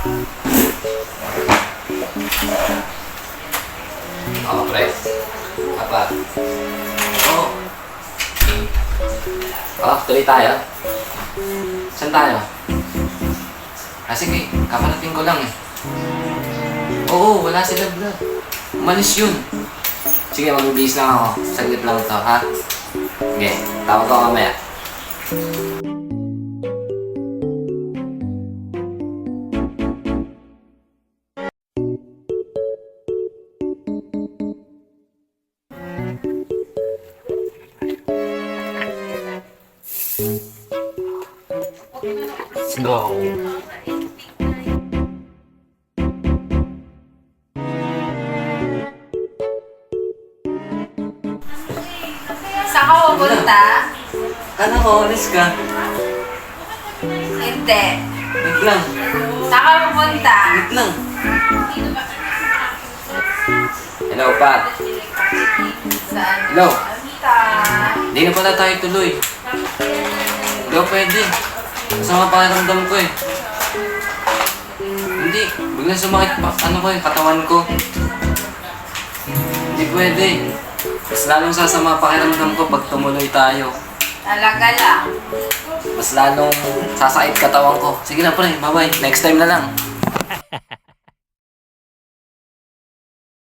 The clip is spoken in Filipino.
Oo, pre. Apa? Oo. Oh, tuloy tayo. Saan tayo? Sige, kakarating ko lang eh. Oo, wala sila vlog. Umalis yun. Sige, mag-bihis lang ako. Saglit lang ito, ha? Sige, tawag ko mamaya. Let's go. Saan ka pupunta? Kala ko, alis ka. Hindi. Wait lang. Saan ka pupunta? Wait lang. Hello, Pat. Saan? Hello. Amita. Hindi na pala tayo tuloy. Hindi ako pwede. Masama pakiramdam ko eh. Hindi. Biglang sumakit pa. Ano ko eh, katawan ko. Hindi pwede. Mas lalong sasama pakiramdam ko pag tumuloy tayo. Talaga lang. Mas lalong sasakit katawan ko. Sige na pre, bye-bye. Next time na lang.